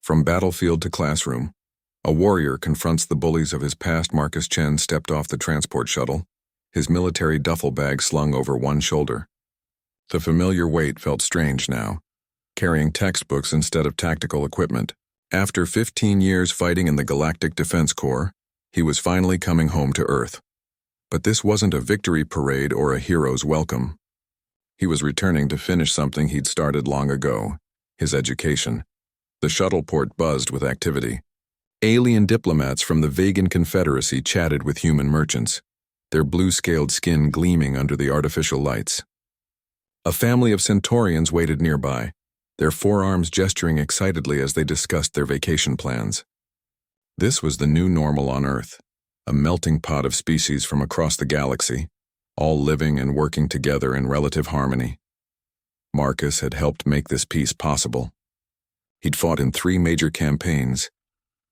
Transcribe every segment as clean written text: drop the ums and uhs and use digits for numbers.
From battlefield to classroom, a warrior confronts the bullies of his past. Marcus Chen stepped off the transport shuttle, his military duffel bag slung over one shoulder. The familiar weight felt strange now, carrying textbooks instead of tactical equipment. After 15 years fighting in the Galactic Defense Corps, he was finally coming home to Earth. But this wasn't a victory parade or a hero's welcome. He was returning to finish something he'd started long ago, his education. The shuttle port buzzed with activity. Alien diplomats from the Vegan Confederacy chatted with human merchants, their blue-scaled skin gleaming under the artificial lights. A family of Centaurians waited nearby, their forearms gesturing excitedly as they discussed their vacation plans. This was the new normal on Earth, a melting pot of species from across the galaxy, all living and working together in relative harmony. Marcus had helped make this peace possible. He'd fought in 3 major campaigns,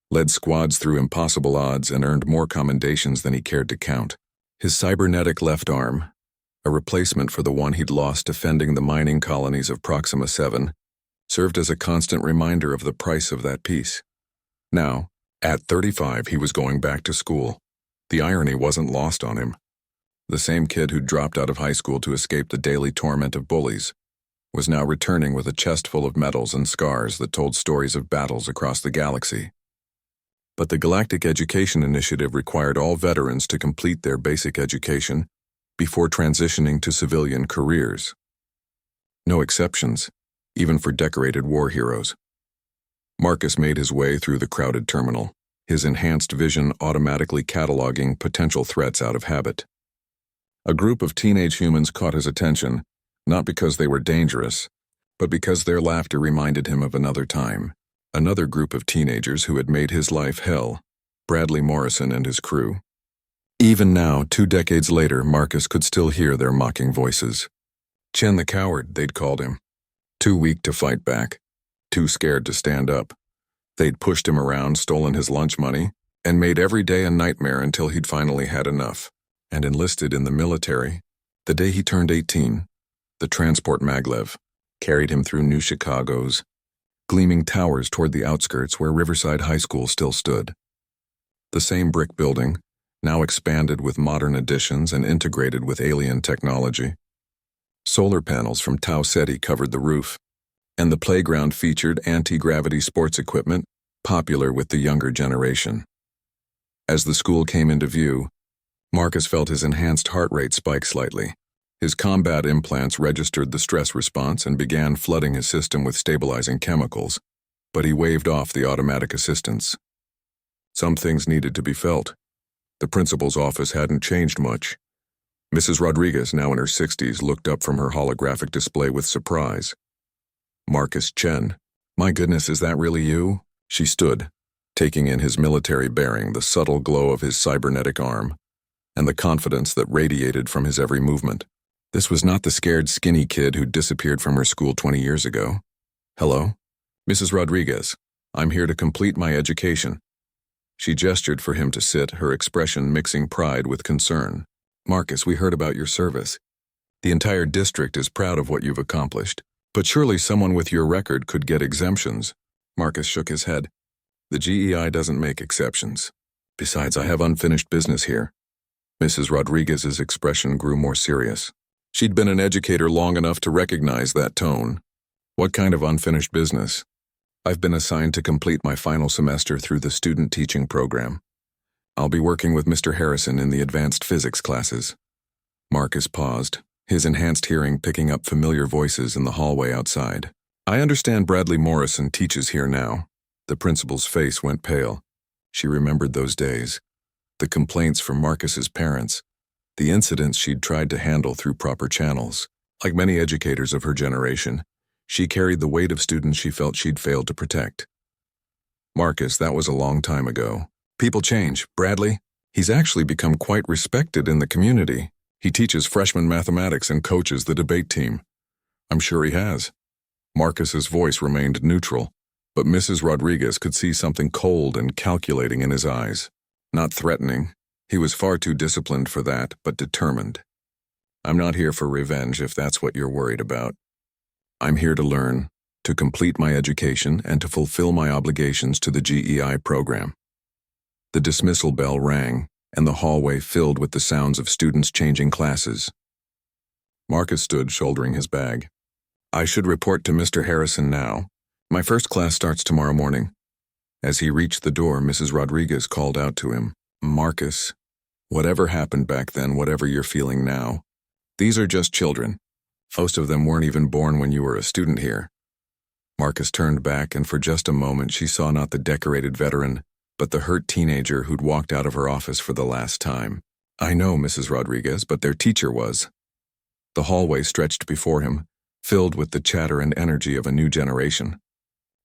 led squads through impossible odds, and earned more commendations than he cared to count. His cybernetic left arm, a replacement for the one he'd lost defending the mining colonies of Proxima 7, served as a constant reminder of the price of that peace. Now, at 35, he was going back to school. The irony wasn't lost on him. The same kid who'd dropped out of high school to escape the daily torment of bullies was now returning with a chest full of medals and scars that told stories of battles across the galaxy. But the Galactic Education Initiative required all veterans to complete their basic education before transitioning to civilian careers. No exceptions, even for decorated war heroes. Marcus made his way through the crowded terminal, his enhanced vision automatically cataloging potential threats out of habit. A group of teenage humans caught his attention, not because they were dangerous, but because their laughter reminded him of another time, another group of teenagers who had made his life hell, Bradley Morrison and his crew. Even now, 2 decades later, Marcus could still hear their mocking voices. Chen the coward, they'd called him. Too weak to fight back, too scared to stand up. They'd pushed him around, stolen his lunch money, and made every day a nightmare until he'd finally had enough, and enlisted in the military. The day he turned 18, the transport maglev carried him through New Chicago's gleaming towers toward the outskirts where Riverside High School still stood. The same brick building, now expanded with modern additions and integrated with alien technology. Solar panels from Tau Ceti covered the roof, and the playground featured anti-gravity sports equipment popular with the younger generation. As the school came into view, Marcus felt his enhanced heart rate spike slightly. His combat implants registered the stress response and began flooding his system with stabilizing chemicals, but he waved off the automatic assistance. Some things needed to be felt. The principal's office hadn't changed much. Mrs. Rodriguez, now in her 60s, looked up from her holographic display with surprise. Marcus Chen. My goodness, is that really you? She stood, taking in his military bearing, the subtle glow of his cybernetic arm, and the confidence that radiated from his every movement. This was not the scared, skinny kid who disappeared from her school 20 years ago. Hello? Mrs. Rodriguez, I'm here to complete my education. She gestured for him to sit, her expression mixing pride with concern. Marcus, we heard about your service. The entire district is proud of what you've accomplished, but surely someone with your record could get exemptions. Marcus shook his head. The GEI doesn't make exceptions. Besides, I have unfinished business here. Mrs. Rodriguez's expression grew more serious. She'd been an educator long enough to recognize that tone. What kind of unfinished business? I've been assigned to complete my final semester through the student teaching program. I'll be working with Mr. Harrison in the advanced physics classes. Marcus paused, his enhanced hearing picking up familiar voices in the hallway outside. I understand Bradley Morrison teaches here now. The principal's face went pale. She remembered those days. The complaints from Marcus's parents. The incidents she'd tried to handle through proper channels. Like many educators of her generation, she carried the weight of students she felt she'd failed to protect. Marcus, that was a long time ago. People change. Bradley, he's actually become quite respected in the community. He teaches freshman mathematics and coaches the debate team. I'm sure he has. Marcus's voice remained neutral, but Mrs. Rodriguez could see something cold and calculating in his eyes. Not threatening. He was far too disciplined for that, but determined. I'm not here for revenge if that's what you're worried about. I'm here to learn, to complete my education and to fulfill my obligations to the GEI program. The dismissal bell rang, and the hallway filled with the sounds of students changing classes. Marcus stood shouldering his bag. I should report to Mr. Harrison now. My first class starts tomorrow morning. As he reached the door, Mrs. Rodriguez called out to him, Marcus, whatever happened back then, whatever you're feeling now, these are just children. Most of them weren't even born when you were a student here. Marcus turned back, and for just a moment she saw not the decorated veteran, but the hurt teenager who'd walked out of her office for the last time. I know, Mrs. Rodriguez, but their teacher was. The hallway stretched before him, filled with the chatter and energy of a new generation.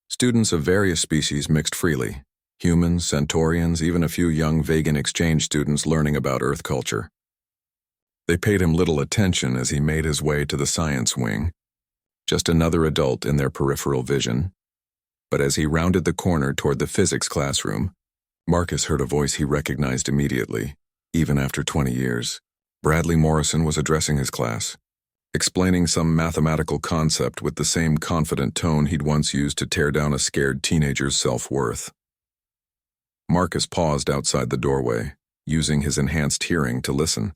Students of various species mixed freely. Humans, centaurians, even a few young vegan exchange students learning about Earth culture. They paid him little attention as he made his way to the science wing, just another adult in their peripheral vision. But as he rounded the corner toward the physics classroom, Marcus heard a voice he recognized immediately, even after 20 years. Bradley Morrison was addressing his class, explaining some mathematical concept with the same confident tone he'd once used to tear down a scared teenager's self-worth. Marcus paused outside the doorway, using his enhanced hearing to listen.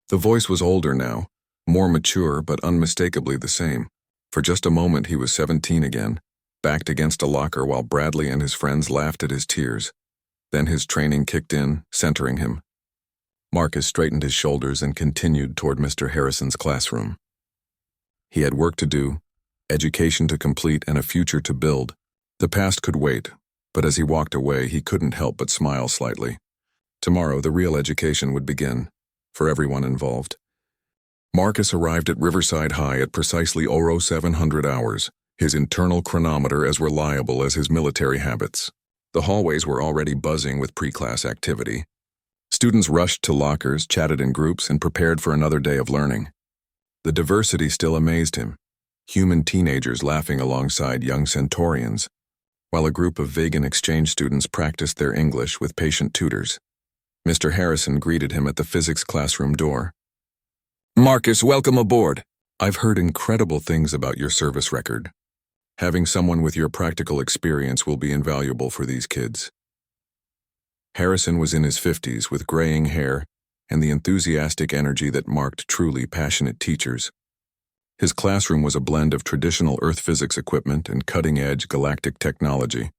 The voice was older now, more mature but unmistakably the same. For just a moment he was 17 again, backed against a locker while Bradley and his friends laughed at his tears. Then his training kicked in, centering him. Marcus straightened his shoulders and continued toward Mr. Harrison's classroom. He had work to do, education to complete, and a future to build. The past could wait, but as he walked away he couldn't help but smile slightly. Tomorrow the real education would begin, for everyone involved. Marcus arrived at Riverside High at precisely 0700 hours, his internal chronometer as reliable as his military habits. The hallways were already buzzing with pre-class activity. Students rushed to lockers, chatted in groups, and prepared for another day of learning. The diversity still amazed him. Human teenagers laughing alongside young centaurians, while a group of vegan exchange students practiced their English with patient tutors. Mr. Harrison greeted him at the physics classroom door. Marcus, welcome aboard. I've heard incredible things about your service record. Having someone with your practical experience will be invaluable for these kids. Harrison was in his 50s with graying hair and the enthusiastic energy that marked truly passionate teachers. His classroom was a blend of traditional Earth physics equipment and cutting-edge galactic technology.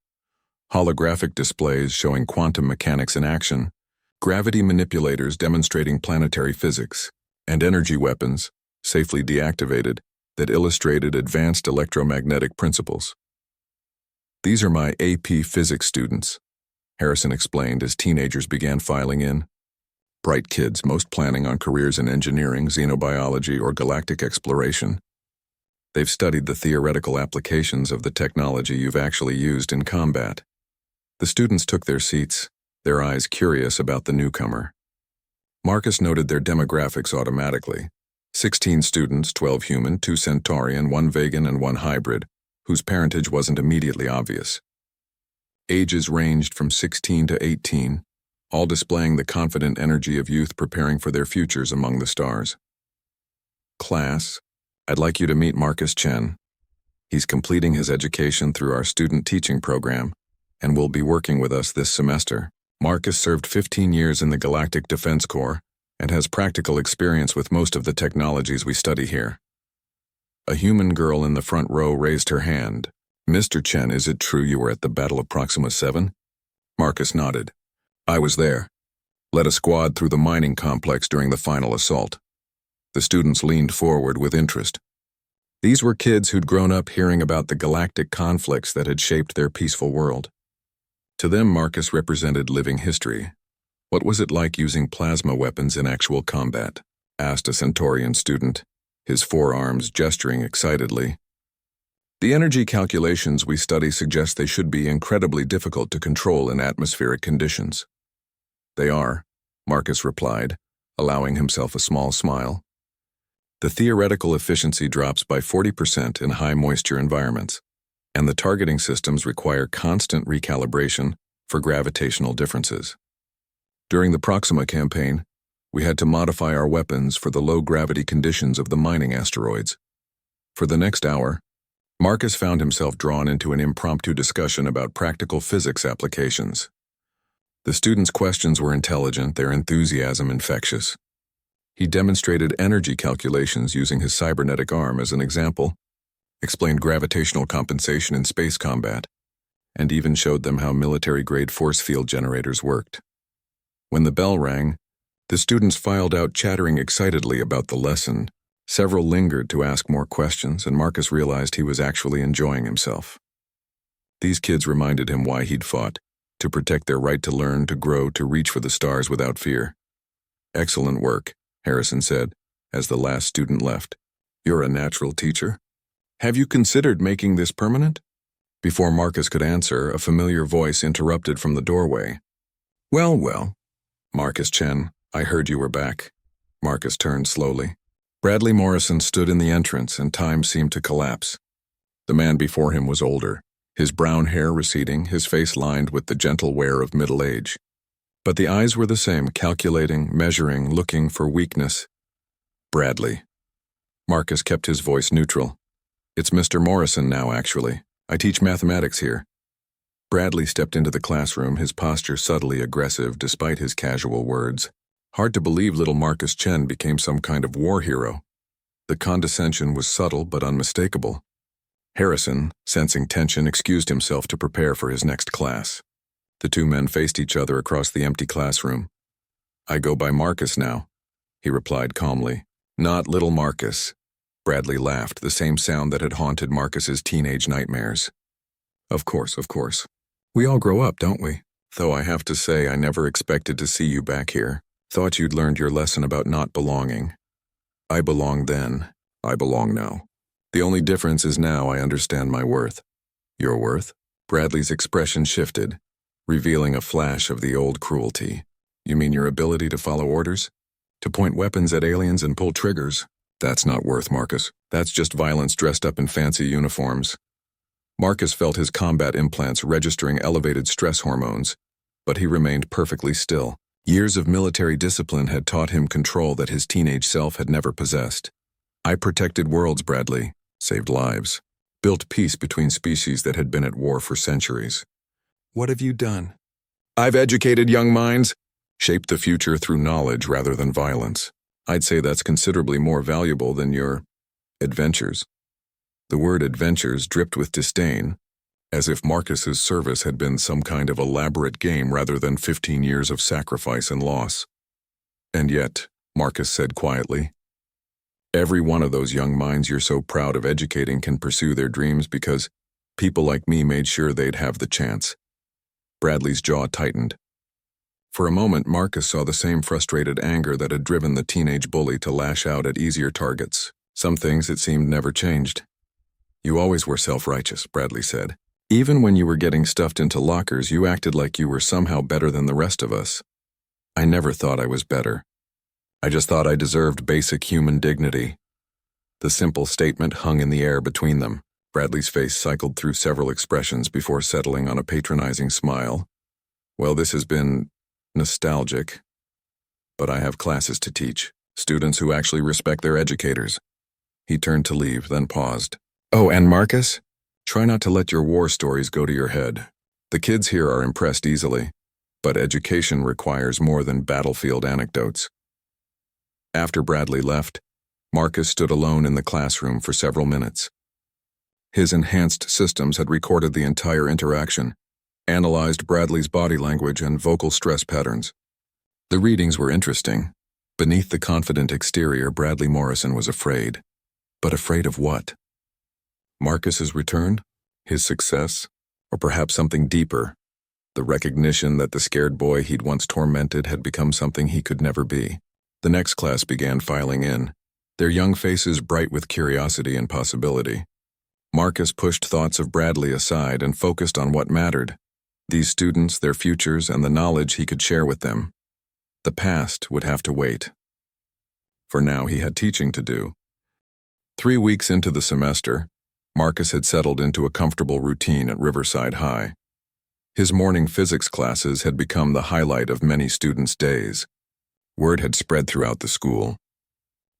Holographic displays showing quantum mechanics in action, gravity manipulators demonstrating planetary physics, and energy weapons, safely deactivated, that illustrated advanced electromagnetic principles. These are my AP Physics students, Harrison explained as teenagers began filing in. Bright kids, most planning on careers in engineering, xenobiology, or galactic exploration. They've studied the theoretical applications of the technology you've actually used in combat. The students took their seats, their eyes curious about the newcomer. Marcus noted their demographics automatically. 16 students, 12 human, 2 centaurian, 1 vegan, and 1 hybrid, whose parentage wasn't immediately obvious. Ages ranged from 16 to 18, all displaying the confident energy of youth preparing for their futures among the stars. Class, I'd like you to meet Marcus Chen. He's completing his education through our student teaching program and will be working with us this semester. Marcus served 15 years in the Galactic Defense Corps and has practical experience with most of the technologies we study here. A human girl in the front row raised her hand. Mr. Chen, is it true you were at the Battle of Proxima 7? Marcus nodded. I was there. Led a squad through the mining complex during the final assault. The students leaned forward with interest. These were kids who'd grown up hearing about the galactic conflicts that had shaped their peaceful world. To them, Marcus represented living history. What was it like using plasma weapons in actual combat? Asked a Centaurian student, his forearms gesturing excitedly. The energy calculations we study suggest they should be incredibly difficult to control in atmospheric conditions. They are, Marcus replied, allowing himself a small smile. The theoretical efficiency drops by 40% in high-moisture environments, and the targeting systems require constant recalibration for gravitational differences. During the Proxima campaign, we had to modify our weapons for the low-gravity conditions of the mining asteroids. For the next hour, Marcus found himself drawn into an impromptu discussion about practical physics applications. The students' questions were intelligent, their enthusiasm infectious. He demonstrated energy calculations using his cybernetic arm as an example, explained gravitational compensation in space combat, and even showed them how military-grade force field generators worked. When the bell rang, the students filed out chattering excitedly about the lesson. Several lingered to ask more questions, and Marcus realized he was actually enjoying himself. These kids reminded him why he'd fought, to protect their right to learn, to grow, to reach for the stars without fear. "Excellent work," Harrison said, as the last student left. "You're a natural teacher. Have you considered making this permanent?" Before Marcus could answer, a familiar voice interrupted from the doorway. Well, Marcus Chen, I heard you were back." Marcus turned slowly. Bradley Morrison stood in the entrance, and time seemed to collapse. The man before him was older, his brown hair receding, his face lined with the gentle wear of middle age. But the eyes were the same, calculating, measuring, looking for weakness. "Bradley." Marcus kept his voice neutral. "It's Mr. Morrison now, actually. I teach mathematics here." Bradley stepped into the classroom, his posture subtly aggressive despite his casual words. Hard to believe little Marcus Chen became some kind of war hero. The condescension was subtle but unmistakable. Harrison, sensing tension, excused himself to prepare for his next class. The two men faced each other across the empty classroom. "I go by Marcus now," he replied calmly. "Not little Marcus." Bradley laughed, the same sound that had haunted Marcus's teenage nightmares. Of course. We all grow up, don't we? Though I have to say I never expected to see you back here. Thought you'd learned your lesson about not belonging. I belonged then. I belong now. The only difference is now I understand my worth." "Your worth?" Bradley's expression shifted, revealing a flash of the old cruelty. "You mean your ability to follow orders? To point weapons at aliens and pull triggers? That's not worth, Marcus. That's just violence dressed up in fancy uniforms." Marcus felt his combat implants registering elevated stress hormones, but he remained perfectly still. Years of military discipline had taught him control that his teenage self had never possessed. "I protected worlds, Bradley, saved lives, built peace between species that had been at war for centuries." "What have you done?" "I've educated young minds, shaped the future through knowledge rather than violence. I'd say that's considerably more valuable than your adventures." The word adventures dripped with disdain, as if Marcus's service had been some kind of elaborate game rather than 15 years of sacrifice and loss. "And yet," Marcus said quietly, "every one of those young minds you're so proud of educating can pursue their dreams because people like me made sure they'd have the chance." Bradley's jaw tightened. For a moment, Marcus saw the same frustrated anger that had driven the teenage bully to lash out at easier targets. Some things, it seemed, never changed. "You always were self-righteous," Bradley said. "Even when you were getting stuffed into lockers, you acted like you were somehow better than the rest of us." "I never thought I was better. I just thought I deserved basic human dignity." The simple statement hung in the air between them. Bradley's face cycled through several expressions before settling on a patronizing smile. "Well, this has been nostalgic, but I have classes to teach, students who actually respect their educators." He turned to leave, then paused. "Oh, and Marcus? Try not to let your war stories go to your head. The kids here are impressed easily, but education requires more than battlefield anecdotes." After Bradley left, Marcus stood alone in the classroom for several minutes. His enhanced systems had recorded the entire interaction, analyzed Bradley's body language and vocal stress patterns. The readings were interesting. Beneath the confident exterior, Bradley Morrison was afraid. But afraid of what? Marcus's return? His success? Or perhaps something deeper? The recognition that the scared boy he'd once tormented had become something he could never be. The next class began filing in, their young faces bright with curiosity and possibility. Marcus pushed thoughts of Bradley aside and focused on what mattered: these students, their futures, and the knowledge he could share with them. The past would have to wait. For now, he had teaching to do. 3 weeks into the semester, Marcus had settled into a comfortable routine at Riverside High. His morning physics classes had become the highlight of many students' days. Word had spread throughout the school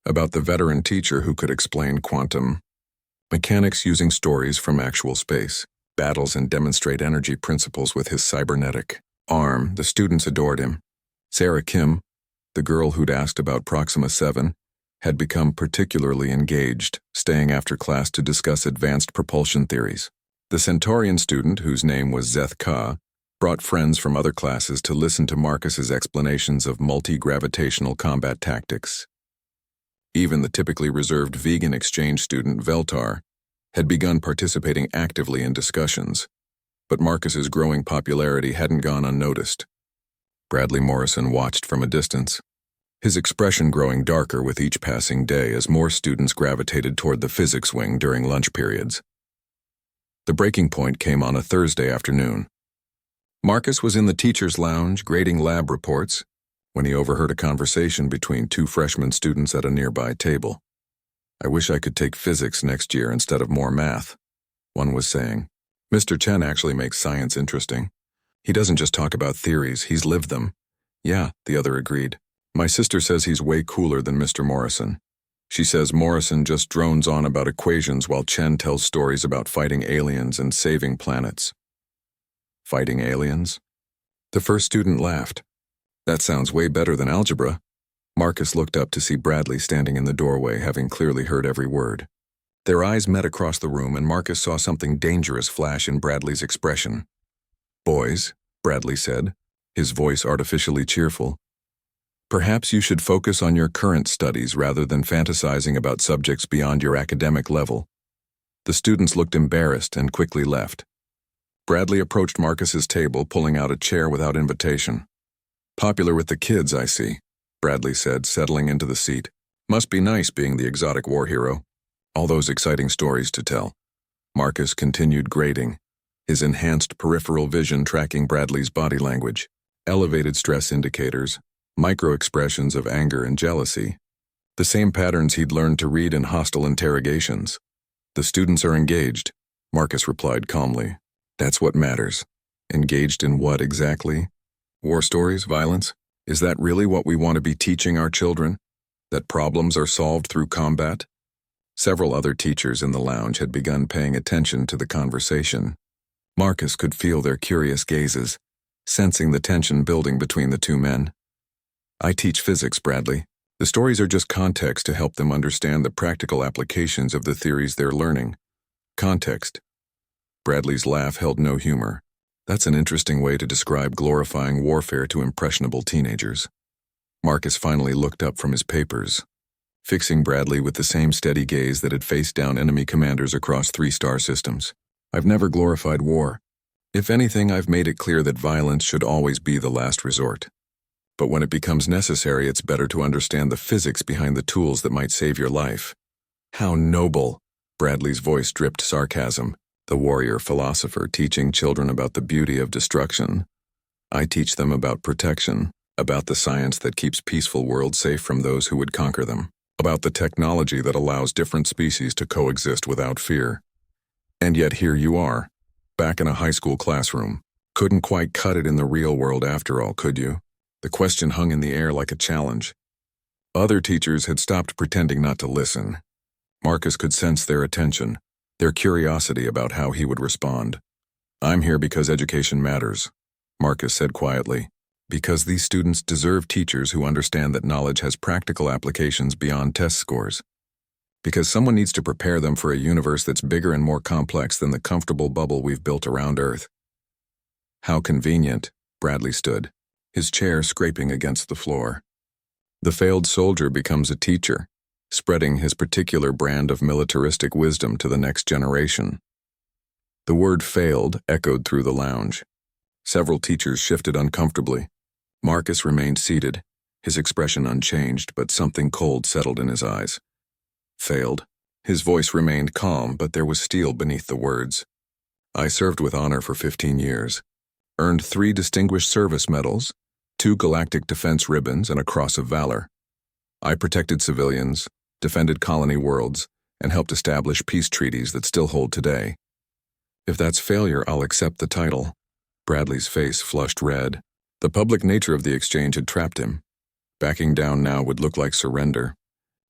about the veteran teacher who could explain quantum Mechanics using stories from actual space, battles and demonstrate energy principles with his cybernetic arm. The students adored him. Sarah Kim, the girl who'd asked about Proxima 7, had become particularly engaged, staying after class to discuss advanced propulsion theories. The Centaurian student, whose name was Zeth Ka, brought friends from other classes to listen to Marcus's explanations of multi-gravitational combat tactics. Even the typically reserved vegan exchange student Veltar had begun participating actively in discussions, but Marcus's growing popularity hadn't gone unnoticed. Bradley Morrison watched from a distance, his expression growing darker with each passing day as more students gravitated toward the physics wing during lunch periods. The breaking point came on a Thursday afternoon. Marcus was in the teacher's lounge grading lab reports when he overheard a conversation between two freshman students at a nearby table. "I wish I could take physics next year instead of more math," one was saying. "Mr. Chen actually makes science interesting. He doesn't just talk about theories, he's lived them." "Yeah," the other agreed. "My sister says he's way cooler than Mr. Morrison. She says Morrison just drones on about equations while Chen tells stories about fighting aliens and saving planets." "Fighting aliens?" The first student laughed. "That sounds way better than algebra." Marcus looked up to see Bradley standing in the doorway, having clearly heard every word. Their eyes met across the room, and Marcus saw something dangerous flash in Bradley's expression. "Boys," Bradley said, his voice artificially cheerful, "perhaps you should focus on your current studies rather than fantasizing about subjects beyond your academic level." The students looked embarrassed and quickly left. Bradley approached Marcus's table, pulling out a chair without invitation. "Popular with the kids, I see," Bradley said, settling into the seat. "Must be nice being the exotic war hero. All those exciting stories to tell." Marcus continued grading, his enhanced peripheral vision tracking Bradley's body language, elevated stress indicators, micro-expressions of anger and jealousy, the same patterns he'd learned to read in hostile interrogations. "The students are engaged," Marcus replied calmly. "That's what matters." "Engaged in what exactly? War stories, violence? Is that really what we want to be teaching our children? That problems are solved through combat?" Several other teachers in the lounge had begun paying attention to the conversation. Marcus could feel their curious gazes, sensing the tension building between the two men. "I teach physics, Bradley. The stories are just context to help them understand the practical applications of the theories they're learning." "Context." Bradley's laugh held no humor. "That's an interesting way to describe glorifying warfare to impressionable teenagers." Marcus finally looked up from his papers, fixing Bradley with the same steady gaze that had faced down enemy commanders across 3-star systems. "I've never glorified war. If anything, I've made it clear that violence should always be the last resort. But when it becomes necessary, it's better to understand the physics behind the tools that might save your life." "How noble!" Bradley's voice dripped sarcasm. "The warrior philosopher teaching children about the beauty of destruction. I teach them about protection, about the science that keeps peaceful worlds safe from those who would conquer them, about the technology that allows different species to coexist without fear. And yet here you are, back in a high school classroom. Couldn't quite cut it in the real world after all, could you?" The question hung in the air like a challenge. Other teachers had stopped pretending not to listen. Marcus could sense their attention, their curiosity about how he would respond. "I'm here because education matters," Marcus said quietly. "Because these students deserve teachers who understand that knowledge has practical applications beyond test scores. Because someone needs to prepare them for a universe that's bigger and more complex than the comfortable bubble we've built around Earth." "How convenient," Bradley stood, his chair scraping against the floor. The failed soldier becomes a teacher, spreading his particular brand of militaristic wisdom to the next generation. The word "failed" echoed through the lounge. Several teachers shifted uncomfortably. Marcus remained seated, his expression unchanged, but something cold settled in his eyes. "Failed?" His voice remained calm, but there was steel beneath the words. "I served with honor for 15 years. Earned 3 Distinguished Service Medals, 2 Galactic Defense Ribbons, and a Cross of Valor. I protected civilians, defended colony worlds, and helped establish peace treaties that still hold today. If that's failure, I'll accept the title." Bradley's face flushed red. The public nature of the exchange had trapped him. Backing down now would look like surrender,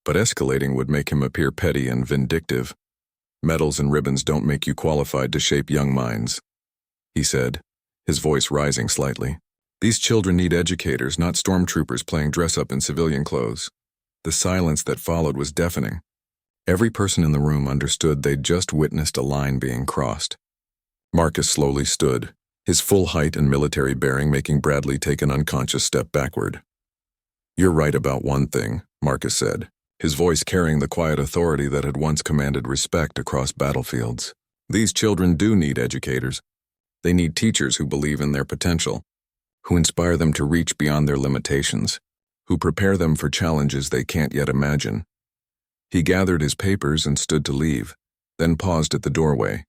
but escalating would make him appear petty and vindictive. Medals and ribbons don't make you qualified to shape young minds, he said, his voice rising slightly. These children need educators, not stormtroopers playing dress-up in civilian clothes. The silence that followed was deafening. Every person in the room understood they'd just witnessed a line being crossed. Marcus slowly stood, his full height and military bearing making Bradley take an unconscious step backward. "You're right about one thing," Marcus said, his voice carrying the quiet authority that had once commanded respect across battlefields. "These children do need educators. They need teachers who believe in their potential, who inspire them to reach beyond their limitations, who prepare them for challenges they can't yet imagine." He gathered his papers and stood to leave, then paused at the doorway.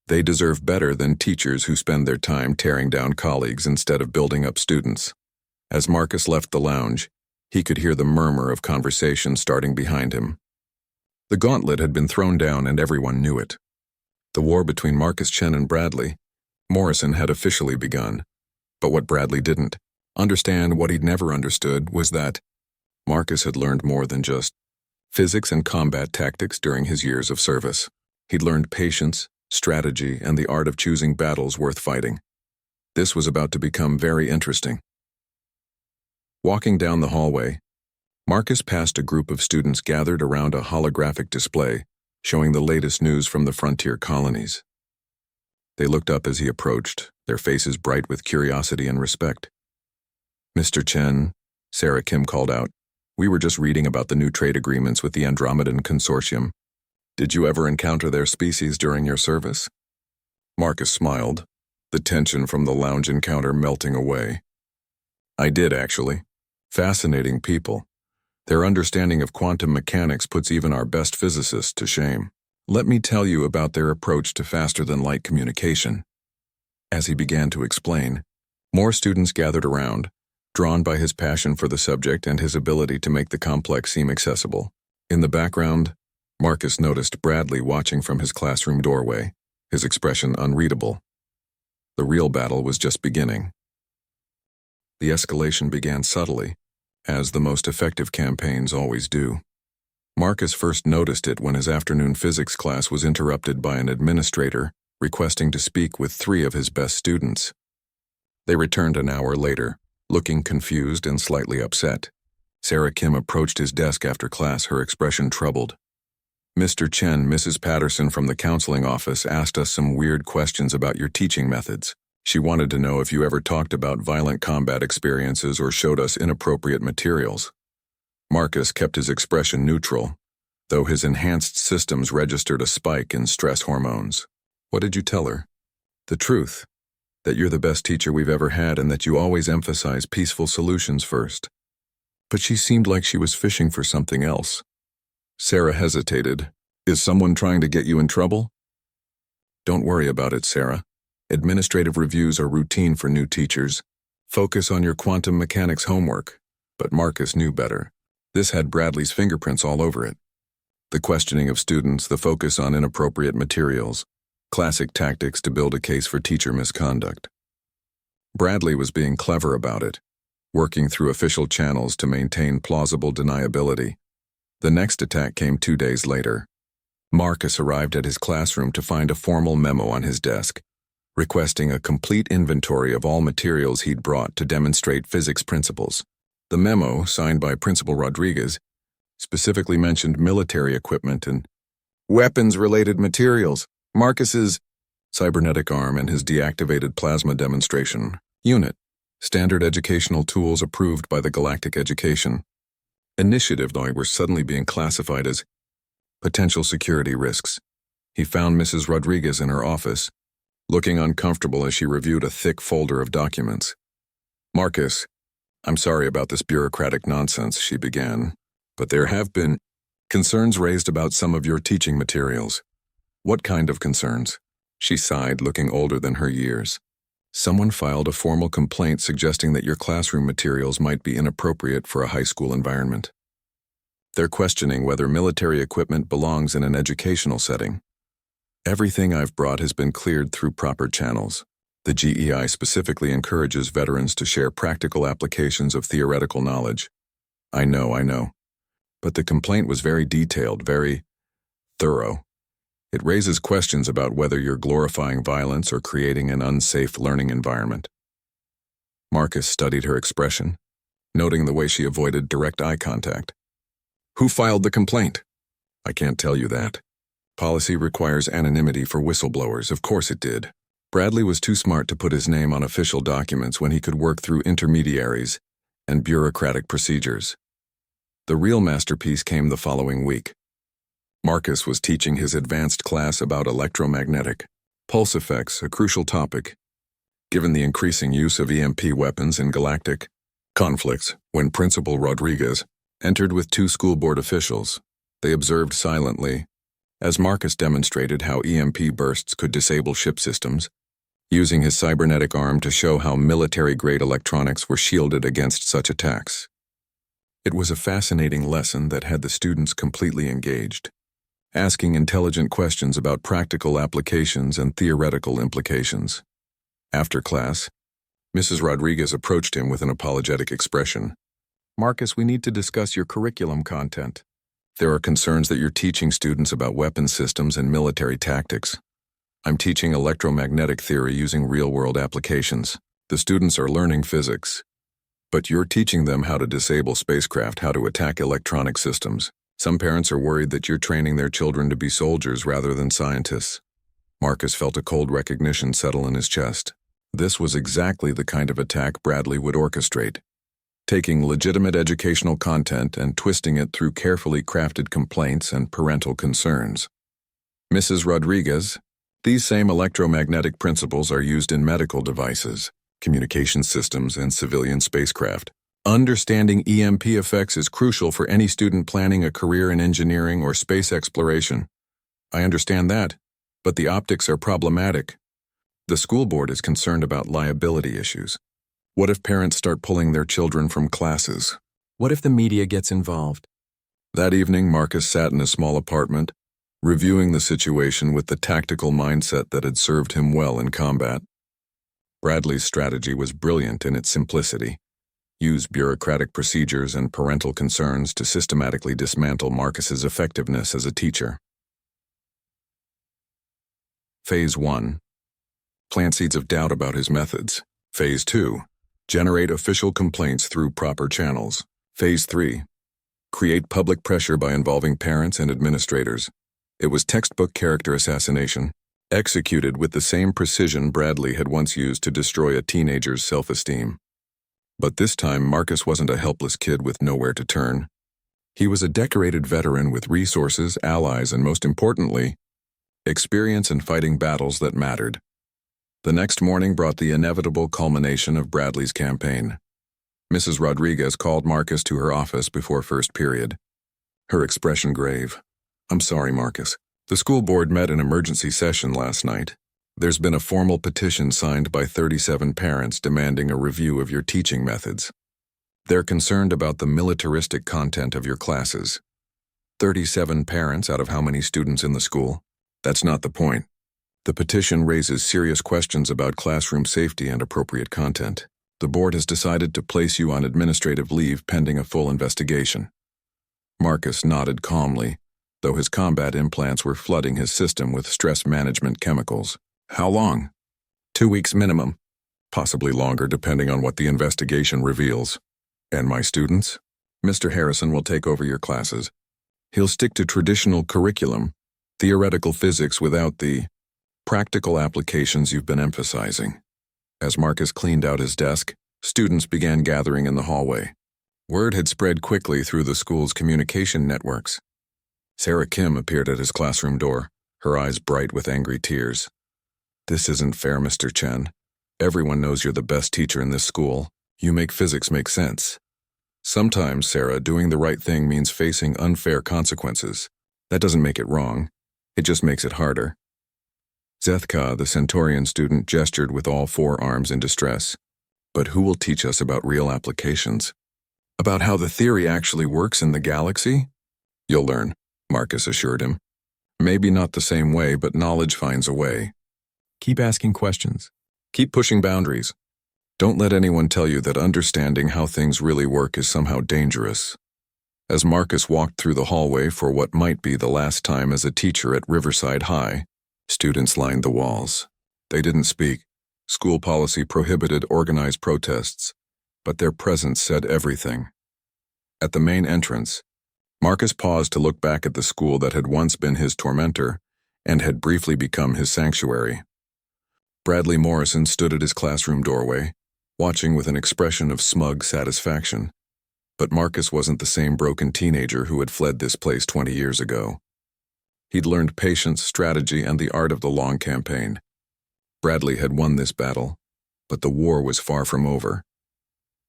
They deserve better than teachers who spend their time tearing down colleagues instead of building up students. As Marcus left the lounge, he could hear the murmur of conversation starting behind him. The gauntlet had been thrown down and everyone knew it. The war between Marcus Chen and Bradley Morrison had officially begun. But what Bradley didn't understand, what he'd never understood, was that Marcus had learned more than just physics and combat tactics during his years of service. He'd learned patience, strategy, and the art of choosing battles worth fighting. This was about to become very interesting. Walking down the hallway, Marcus passed a group of students gathered around a holographic display showing the latest news from the frontier colonies. They looked up as he approached, their faces bright with curiosity and respect. "Mr. Chen," Sarah Kim called out, "we were just reading about the new trade agreements with the Andromedan Consortium. Did you ever encounter their species during your service?" Marcus smiled, the tension from the lounge encounter melting away. "I did, actually. Fascinating people. Their understanding of quantum mechanics puts even our best physicists to shame. Let me tell you about their approach to faster-than-light communication." As he began to explain, more students gathered around, drawn by his passion for the subject and his ability to make the complex seem accessible. In the background, Marcus noticed Bradley watching from his classroom doorway, his expression unreadable. The real battle was just beginning. The escalation began subtly, as the most effective campaigns always do. Marcus first noticed it when his afternoon physics class was interrupted by an administrator requesting to speak with 3 of his best students. They returned an hour later, looking confused and slightly upset. Sarah Kim approached his desk after class, her expression troubled. "Mr. Chen, Mrs. Patterson from the counseling office asked us some weird questions about your teaching methods. She wanted to know if you ever talked about violent combat experiences or showed us inappropriate materials." Marcus kept his expression neutral, though his enhanced systems registered a spike in stress hormones. "What did you tell her?" "The truth. That you're the best teacher we've ever had and that you always emphasize peaceful solutions first." But she seemed like she was fishing for something else. Sarah hesitated. "Is someone trying to get you in trouble?" "Don't worry about it, Sarah. Administrative reviews are routine for new teachers. Focus on your quantum mechanics homework." But Marcus knew better. This had Bradley's fingerprints all over it. The questioning of students, the focus on inappropriate materials, classic tactics to build a case for teacher misconduct. Bradley was being clever about it, working through official channels to maintain plausible deniability. The next attack came 2 days later. Marcus arrived at his classroom to find a formal memo on his desk, requesting a complete inventory of all materials he'd brought to demonstrate physics principles. The memo, signed by Principal Rodriguez, specifically mentioned military equipment and weapons-related materials, Marcus's cybernetic arm and his deactivated plasma demonstration unit, standard educational tools approved by the Galactic Education Initiative, though, were suddenly being classified as potential security risks. He found Mrs. Rodriguez in her office, looking uncomfortable as she reviewed a thick folder of documents. "Marcus, I'm sorry about this bureaucratic nonsense," she began, "but there have been concerns raised about some of your teaching materials." "What kind of concerns?" She sighed, looking older than her years. "Someone filed a formal complaint suggesting that your classroom materials might be inappropriate for a high school environment. They're questioning whether military equipment belongs in an educational setting. Everything I've brought has been cleared through proper channels. The GEI specifically encourages veterans to share practical applications of theoretical knowledge." I know. But the complaint was very detailed, very thorough. It raises questions about whether you're glorifying violence or creating an unsafe learning environment. Marcus studied her expression, noting the way she avoided direct eye contact. Who filed the complaint? I can't tell you that. Policy requires anonymity for whistleblowers. Of course it did. Bradley was too smart to put his name on official documents when he could work through intermediaries and bureaucratic procedures. The real masterpiece came the following week. Marcus was teaching his advanced class about electromagnetic pulse effects, a crucial topic, given the increasing use of EMP weapons in galactic conflicts. When Principal Rodriguez entered with 2 school board officials, they observed silently as Marcus demonstrated how EMP bursts could disable ship systems, using his cybernetic arm to show how military-grade electronics were shielded against such attacks. It was a fascinating lesson that had the students completely engaged, asking intelligent questions about practical applications and theoretical implications. After class, Mrs. Rodriguez approached him with an apologetic expression. Marcus, we need to discuss your curriculum content. There are concerns that you're teaching students about weapon systems and military tactics. I'm teaching electromagnetic theory using real-world applications. The students are learning physics, but you're teaching them how to disable spacecraft, how to attack electronic systems. Some parents are worried that you're training their children to be soldiers rather than scientists. Marcus felt a cold recognition settle in his chest. This was exactly the kind of attack Bradley would orchestrate, taking legitimate educational content and twisting it through carefully crafted complaints and parental concerns. Mrs. Rodriguez, these same electromagnetic principles are used in medical devices, communication systems, and civilian spacecraft. Understanding EMP effects is crucial for any student planning a career in engineering or space exploration. I understand that, but the optics are problematic. The school board is concerned about liability issues. What if parents start pulling their children from classes? What if the media gets involved? That evening, Marcus sat in a small apartment, reviewing the situation with the tactical mindset that had served him well in combat. Bradley's strategy was brilliant in its simplicity. Use bureaucratic procedures and parental concerns to systematically dismantle Marcus's effectiveness as a teacher. Phase 1. Plant seeds of doubt about his methods. Phase 2. Generate official complaints through proper channels. Phase 3. Create public pressure by involving parents and administrators. It was textbook character assassination, executed with the same precision Bradley had once used to destroy a teenager's self-esteem. But this time, Marcus wasn't a helpless kid with nowhere to turn. He was a decorated veteran with resources, allies, and most importantly, experience in fighting battles that mattered. The next morning brought the inevitable culmination of Bradley's campaign. Mrs. Rodriguez called Marcus to her office before first period, her expression grave. I'm sorry, Marcus. The school board met in emergency session last night. There's been a formal petition signed by 37 parents demanding a review of your teaching methods. They're concerned about the militaristic content of your classes. 37 parents out of how many students in the school? That's not the point. The petition raises serious questions about classroom safety and appropriate content. The board has decided to place you on administrative leave pending a full investigation. Marcus nodded calmly, though his combat implants were flooding his system with stress management chemicals. How long? 2 weeks minimum. Possibly longer depending on what the investigation reveals. And my students? Mr. Harrison will take over your classes. He'll stick to traditional curriculum, theoretical physics without the practical applications you've been emphasizing. As Marcus cleaned out his desk, students began gathering in the hallway. Word had spread quickly through the school's communication networks. Sarah Kim appeared at his classroom door, her eyes bright with angry tears. This isn't fair, Mr. Chen. Everyone knows you're the best teacher in this school. You make physics make sense. Sometimes, Sarah, doing the right thing means facing unfair consequences. That doesn't make it wrong. It just makes it harder. Zethka, the Centaurian student, gestured with all 4 arms in distress. But who will teach us about real applications? About how the theory actually works in the galaxy? You'll learn, Marcus assured him. Maybe not the same way, but knowledge finds a way. Keep asking questions. Keep pushing boundaries. Don't let anyone tell you that understanding how things really work is somehow dangerous. As Marcus walked through the hallway for what might be the last time as a teacher at Riverside High, students lined the walls. They didn't speak. School policy prohibited organized protests, but their presence said everything. At the main entrance, Marcus paused to look back at the school that had once been his tormentor and had briefly become his sanctuary. Bradley Morrison stood at his classroom doorway, watching with an expression of smug satisfaction. But Marcus wasn't the same broken teenager who had fled this place 20 years ago. He'd learned patience, strategy, and the art of the long campaign. Bradley had won this battle, but the war was far from over.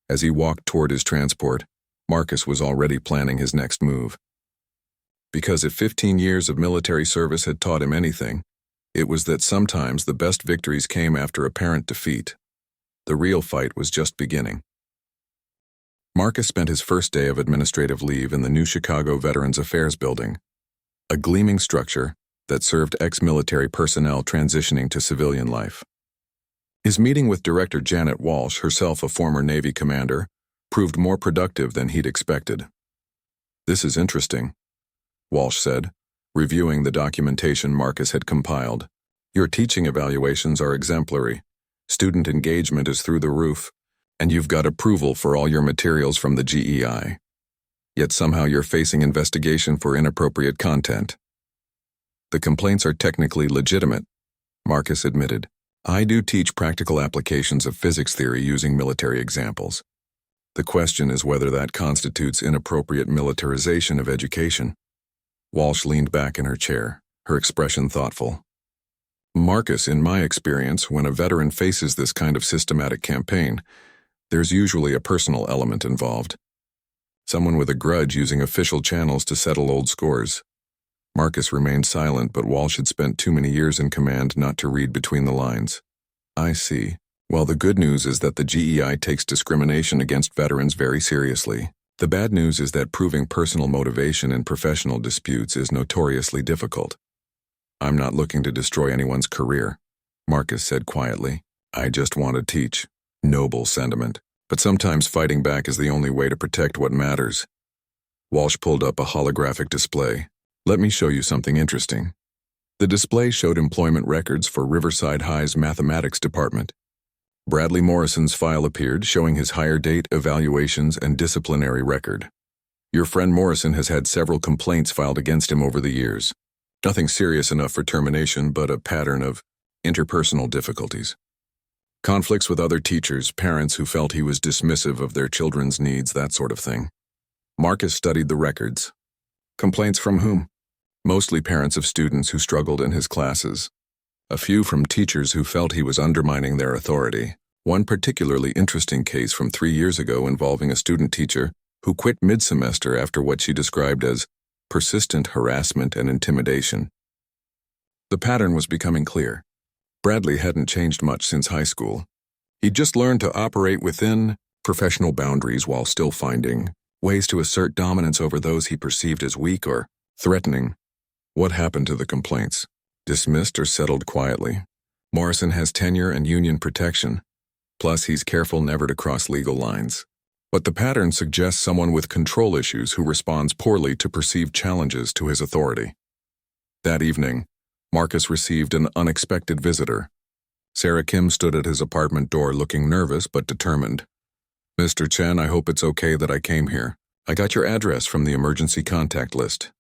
As he walked toward his transport, Marcus was already planning his next move. Because if 15 years of military service had taught him anything, it was that sometimes the best victories came after apparent defeat. The real fight was just beginning. Marcus spent his first day of administrative leave in the new Chicago Veterans Affairs Building, a gleaming structure that served ex-military personnel transitioning to civilian life. His meeting with Director Janet Walsh, herself a former Navy commander, proved more productive than he'd expected. "This is interesting," Walsh said, reviewing the documentation Marcus had compiled. "Your teaching evaluations are exemplary. Student engagement is through the roof, and you've got approval for all your materials from the GEI. Yet somehow you're facing investigation for inappropriate content." "The complaints are technically legitimate," Marcus admitted. "I do teach practical applications of physics theory using military examples. The question is whether that constitutes inappropriate militarization of education." Walsh leaned back in her chair, her expression thoughtful. "Marcus, in my experience, when a veteran faces this kind of systematic campaign, there's usually a personal element involved. Someone with a grudge using official channels to settle old scores." Marcus remained silent, but Walsh had spent too many years in command not to read between the lines. "I see. Well, the good news is that the GEI takes discrimination against veterans very seriously. The bad news is that proving personal motivation in professional disputes is notoriously difficult." "I'm not looking to destroy anyone's career," Marcus said quietly. "I just want to teach." Noble sentiment. But sometimes fighting back is the only way to protect what matters. Walsh pulled up a holographic display. "Let me show you something interesting." The display showed employment records for Riverside High's mathematics department. Bradley Morrison's file appeared, showing his hire date, evaluations, and disciplinary record. "Your friend Morrison has had several complaints filed against him over the years. Nothing serious enough for termination, but a pattern of interpersonal difficulties. Conflicts with other teachers, parents who felt he was dismissive of their children's needs, that sort of thing." Marcus studied the records. "Complaints from whom?" "Mostly parents of students who struggled in his classes. A few from teachers who felt he was undermining their authority. One particularly interesting case from 3 years ago involving a student teacher who quit mid-semester after what she described as persistent harassment and intimidation." The pattern was becoming clear. Bradley hadn't changed much since high school. He'd just learned to operate within professional boundaries while still finding ways to assert dominance over those he perceived as weak or threatening. "What happened to the complaints? Dismissed or settled quietly? Morrison has tenure and union protection. Plus, he's careful never to cross legal lines. But the pattern suggests someone with control issues who responds poorly to perceived challenges to his authority." That evening, Marcus received an unexpected visitor. Sarah Kim stood at his apartment door looking nervous but determined. "Mr. Chen, I hope it's okay that I came here. I got your address from the emergency contact list."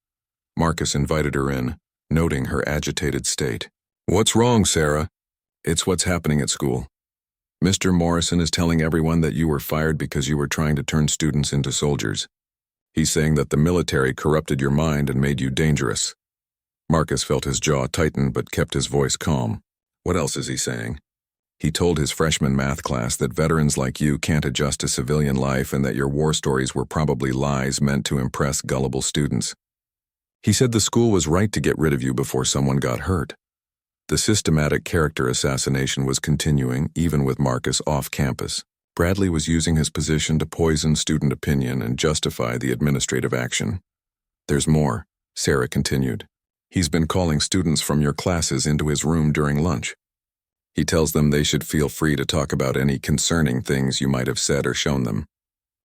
Marcus invited her in, noting her agitated state. "What's wrong, Sarah?" "It's what's happening at school. Mr. Morrison is telling everyone that you were fired because you were trying to turn students into soldiers. He's saying that the military corrupted your mind and made you dangerous." Marcus felt his jaw tighten but kept his voice calm. "What else is he saying?" "He told his freshman math class that veterans like you can't adjust to civilian life and that your war stories were probably lies meant to impress gullible students. He said the school was right to get rid of you before someone got hurt." The systematic character assassination was continuing, even with Marcus off campus. Bradley was using his position to poison student opinion and justify the administrative action. "There's more," Sarah continued. "He's been calling students from your classes into his room during lunch. He tells them they should feel free to talk about any concerning things you might have said or shown them.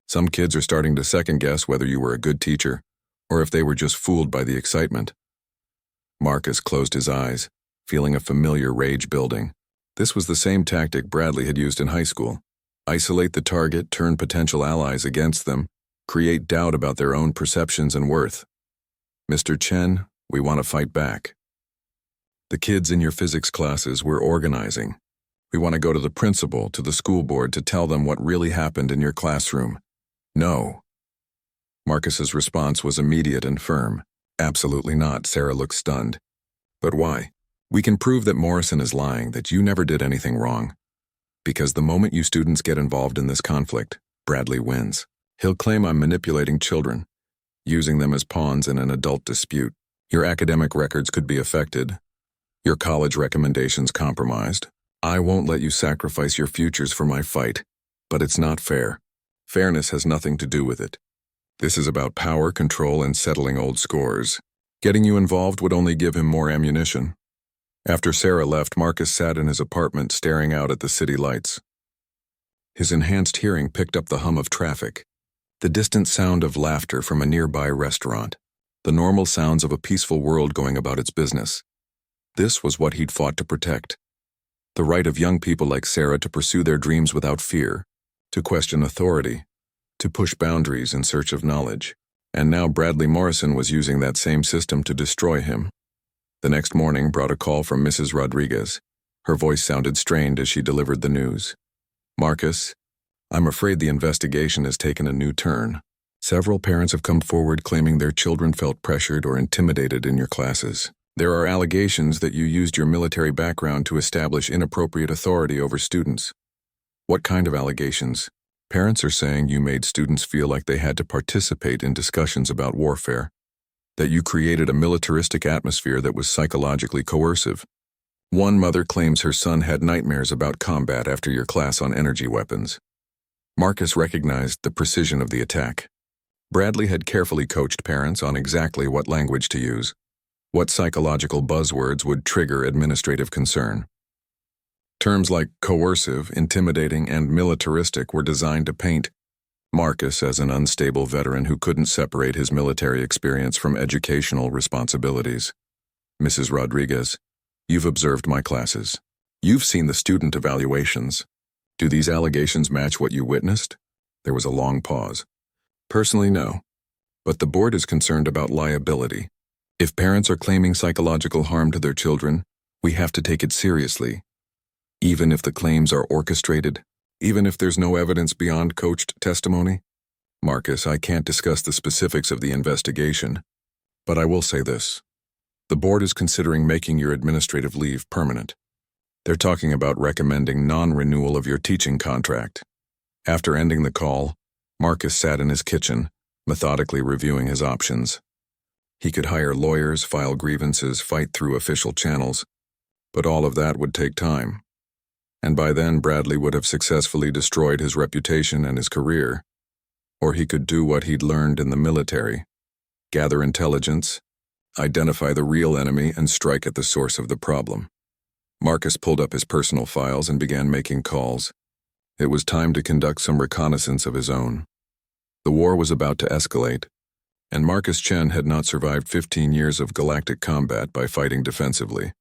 Some kids are starting to second-guess whether you were a good teacher or if they were just fooled by the excitement. Marcus closed his eyes, feeling a familiar rage building. This was the same tactic Bradley had used in high school. Isolate the target, turn potential allies against them, create doubt about their own perceptions and worth. Mr. Chen, we want to fight back. The kids in your physics classes were organizing. We want to go to the principal, to the school board, to tell them what really happened in your classroom. No. Marcus's response was immediate and firm. Absolutely not. Sarah looked stunned. But why? We can prove that Morrison is lying, that you never did anything wrong. Because the moment you students get involved in this conflict, Bradley wins. He'll claim I'm manipulating children, using them as pawns in an adult dispute. Your academic records could be affected. Your college recommendations compromised. I won't let you sacrifice your futures for my fight. But it's not fair. Fairness has nothing to do with it. This is about power, control, and settling old scores. Getting you involved would only give him more ammunition. After Sarah left, Marcus sat in his apartment staring out at the city lights. His enhanced hearing picked up the hum of traffic, the distant sound of laughter from a nearby restaurant, the normal sounds of a peaceful world going about its business. This was what he'd fought to protect. The right of young people like Sarah to pursue their dreams without fear, to question authority, to push boundaries in search of knowledge. And now Bradley Morrison was using that same system to destroy him. The next morning brought a call from Mrs. Rodriguez. Her voice sounded strained as she delivered the news. Marcus, I'm afraid the investigation has taken a new turn. Several parents have come forward claiming their children felt pressured or intimidated in your classes. There are allegations that you used your military background to establish inappropriate authority over students. What kind of allegations? Parents are saying you made students feel like they had to participate in discussions about warfare, that you created a militaristic atmosphere that was psychologically coercive. One mother claims her son had nightmares about combat after your class on energy weapons. Marcus recognized the precision of the attack. Bradley had carefully coached parents on exactly what language to use, what psychological buzzwords would trigger administrative concern. Terms like coercive, intimidating, and militaristic were designed to paint Marcus as an unstable veteran who couldn't separate his military experience from educational responsibilities. Mrs. Rodriguez, you've observed my classes. You've seen the student evaluations. Do these allegations match what you witnessed? There was a long pause. Personally, no. But the board is concerned about liability. If parents are claiming psychological harm to their children, we have to take it seriously. Even if the claims are orchestrated, even if there's no evidence beyond coached testimony? Marcus, I can't discuss the specifics of the investigation, but I will say this. The board is considering making your administrative leave permanent. They're talking about recommending non-renewal of your teaching contract. After ending the call, Marcus sat in his kitchen, methodically reviewing his options. He could hire lawyers, file grievances, fight through official channels, but all of that would take time. And by then Bradley would have successfully destroyed his reputation and his career. Or he could do what he'd learned in the military, gather intelligence, identify the real enemy, and strike at the source of the problem. Marcus pulled up his personal files and began making calls. It was time to conduct some reconnaissance of his own. The war was about to escalate, and Marcus Chen had not survived 15 years of galactic combat by fighting defensively.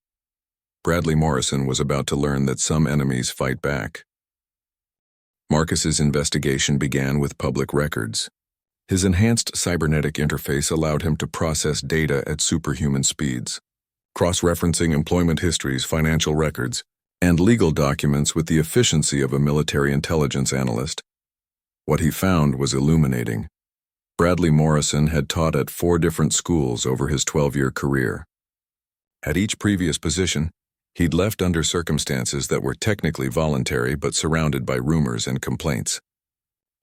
Bradley Morrison was about to learn that some enemies fight back. Marcus's investigation began with public records. His enhanced cybernetic interface allowed him to process data at superhuman speeds, cross-referencing employment histories, financial records, and legal documents with the efficiency of a military intelligence analyst. What he found was illuminating. Bradley Morrison had taught at 4 different schools over his 12-year career. At each previous position, he'd left under circumstances that were technically voluntary but surrounded by rumors and complaints.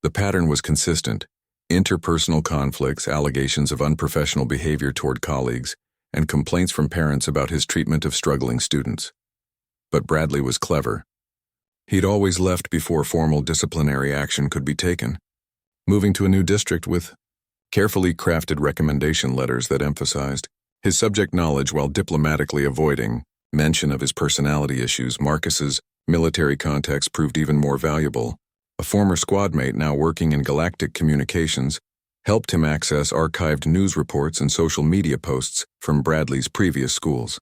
The pattern was consistent: interpersonal conflicts, allegations of unprofessional behavior toward colleagues, and complaints from parents about his treatment of struggling students. But Bradley was clever. He'd always left before formal disciplinary action could be taken, moving to a new district with carefully crafted recommendation letters that emphasized his subject knowledge while diplomatically avoiding mention of his personality issues. Marcus's military contacts proved even more valuable. A former squadmate now working in Galactic Communications helped him access archived news reports and social media posts from Bradley's previous schools.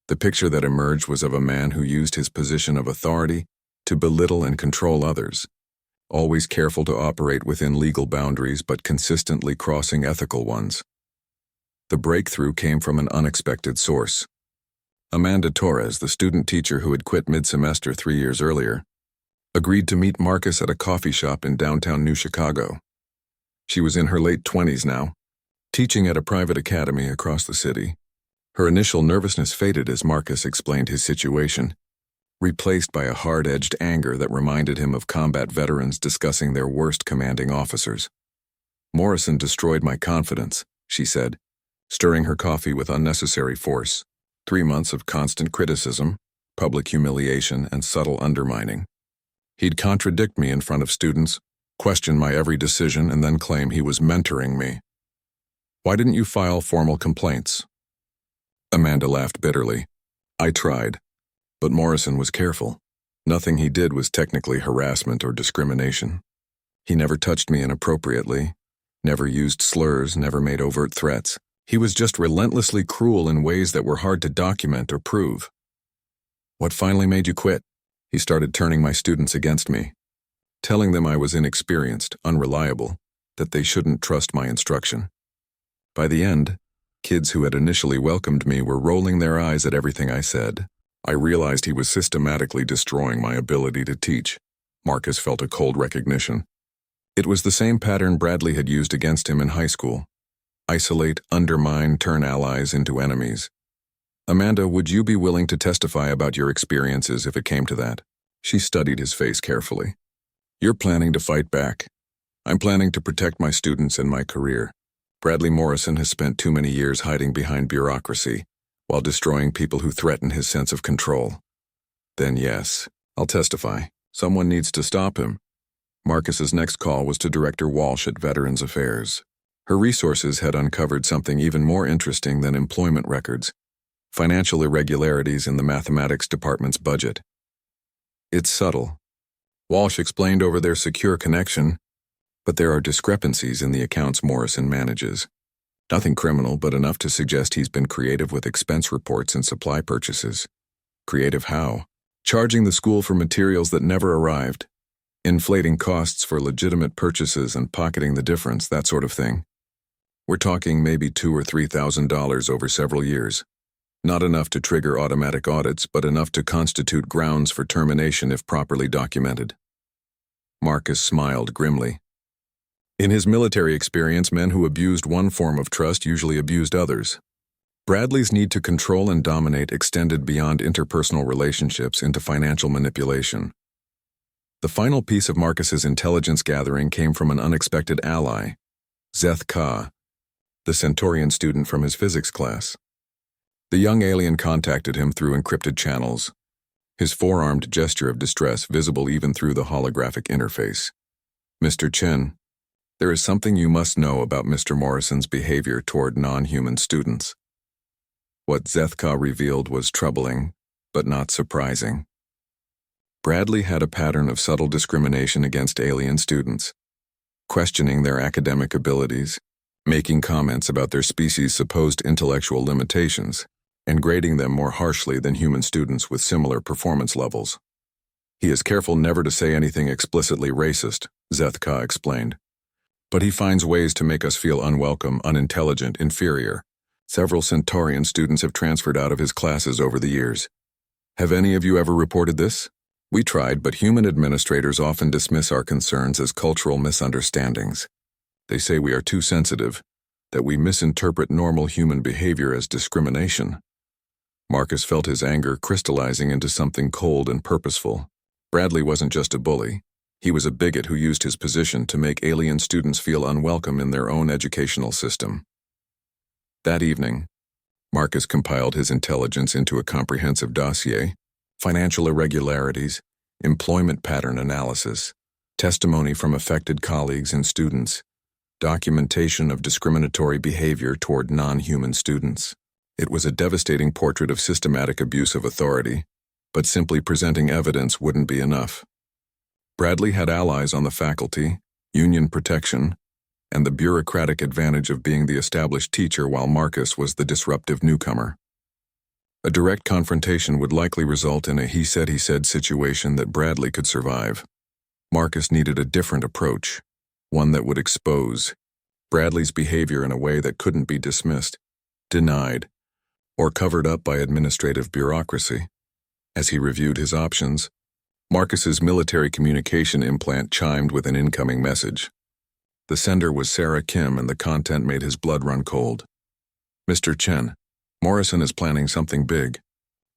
The picture that emerged was of a man who used his position of authority to belittle and control others, always careful to operate within legal boundaries but consistently crossing ethical ones. The breakthrough came from an unexpected source. Amanda Torres, the student teacher who had quit mid-semester 3 years earlier, agreed to meet Marcus at a coffee shop in downtown New Chicago. She was in her late 20s now, teaching at a private academy across the city. Her initial nervousness faded as Marcus explained his situation, replaced by a hard-edged anger that reminded him of combat veterans discussing their worst commanding officers. "Morrison destroyed my confidence," she said, stirring her coffee with unnecessary force. 3 months of constant criticism, public humiliation, and subtle undermining. He'd contradict me in front of students, question my every decision, and then claim he was mentoring me. "Why didn't you file formal complaints?" Amanda laughed bitterly. "I tried, but Morrison was careful. Nothing he did was technically harassment or discrimination. He never touched me inappropriately, never used slurs, never made overt threats. He was just relentlessly cruel in ways that were hard to document or prove." "What finally made you quit?" "He started turning my students against me, telling them I was inexperienced, unreliable, that they shouldn't trust my instruction. By the end, kids who had initially welcomed me were rolling their eyes at everything I said. I realized he was systematically destroying my ability to teach." Marcus felt a cold recognition. It was the same pattern Bradley had used against him in high school. Isolate, undermine, turn allies into enemies. "Amanda, would you be willing to testify about your experiences if it came to that?" She studied his face carefully. "You're planning to fight back. I'm planning to protect my students and my career. Bradley Morrison has spent too many years hiding behind bureaucracy while destroying people who threaten his sense of control. Then yes, I'll testify. Someone needs to stop him." Marcus's next call was to Director Walsh at Veterans Affairs. Her resources had uncovered something even more interesting than employment records: financial irregularities in the mathematics department's budget. "It's subtle," Walsh explained over their secure connection, "but there are discrepancies in the accounts Morrison manages. Nothing criminal, but enough to suggest he's been creative with expense reports and supply purchases." "Creative how?" "Charging the school for materials that never arrived, inflating costs for legitimate purchases and pocketing the difference, that sort of thing. We're talking maybe $2,000 or $3,000 over several years. Not enough to trigger automatic audits, but enough to constitute grounds for termination if properly documented." Marcus smiled grimly. In his military experience, men who abused one form of trust usually abused others. Bradley's need to control and dominate extended beyond interpersonal relationships into financial manipulation. The final piece of Marcus's intelligence gathering came from an unexpected ally, Zeth Ka, the Centaurian student from his physics class. The young alien contacted him through encrypted channels, his forearmed gesture of distress visible even through the holographic interface. "Mr. Chen, there is something you must know about Mr. Morrison's behavior toward non-human students." What Zeth Ka revealed was troubling, but not surprising. Bradley had a pattern of subtle discrimination against alien students, questioning their academic abilities, making comments about their species' supposed intellectual limitations, and grading them more harshly than human students with similar performance levels. "He is careful never to say anything explicitly racist," Zeth Ka explained. "But he finds ways to make us feel unwelcome, unintelligent, inferior. Several Centaurian students have transferred out of his classes over the years. Have any of you ever reported this? We tried, but human administrators often dismiss our concerns as cultural misunderstandings. They say we are too sensitive, that we misinterpret normal human behavior as discrimination." Marcus felt his anger crystallizing into something cold and purposeful. Bradley wasn't just a bully. He was a bigot who used his position to make alien students feel unwelcome in their own educational system. That evening, Marcus compiled his intelligence into a comprehensive dossier: financial irregularities, employment pattern analysis, testimony from affected colleagues and students, documentation of discriminatory behavior toward non-human students. It was a devastating portrait of systematic abuse of authority, but simply presenting evidence wouldn't be enough. Bradley had allies on the faculty, union protection, and the bureaucratic advantage of being the established teacher while Marcus was the disruptive newcomer. A direct confrontation would likely result in a he-said situation that Bradley could survive. Marcus needed a different approach, one that would expose Bradley's behavior in a way that couldn't be dismissed, denied, or covered up by administrative bureaucracy. As he reviewed his options, Marcus's military communication implant chimed with an incoming message. The sender was Sarah Kim, and the content made his blood run cold. Mr. Chen, Morrison is planning something big.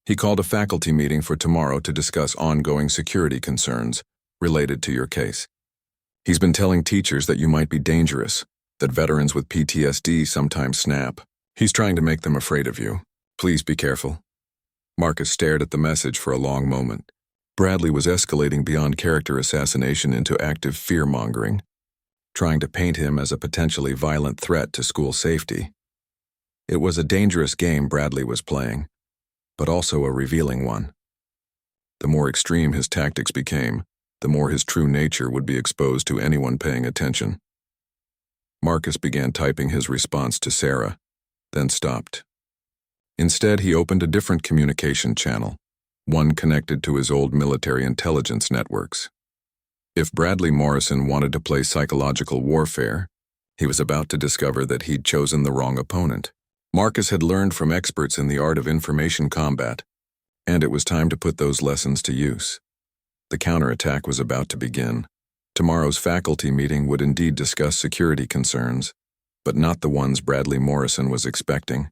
He called a faculty meeting for tomorrow to discuss ongoing security concerns related to your case. He's been telling teachers that you might be dangerous, that veterans with PTSD sometimes snap. He's trying to make them afraid of you. Please be careful. Marcus stared at the message for a long moment. Bradley was escalating beyond character assassination into active fear-mongering, trying to paint him as a potentially violent threat to school safety. It was a dangerous game Bradley was playing, but also a revealing one. The more extreme his tactics became, the more his true nature would be exposed to anyone paying attention. Marcus began typing his response to Sarah, then stopped. Instead, he opened a different communication channel, one connected to his old military intelligence networks. If Bradley Morrison wanted to play psychological warfare, he was about to discover that he'd chosen the wrong opponent. Marcus had learned from experts in the art of information combat, and it was time to put those lessons to use. The counterattack was about to begin. Tomorrow's faculty meeting would indeed discuss security concerns, but not the ones Bradley Morrison was expecting.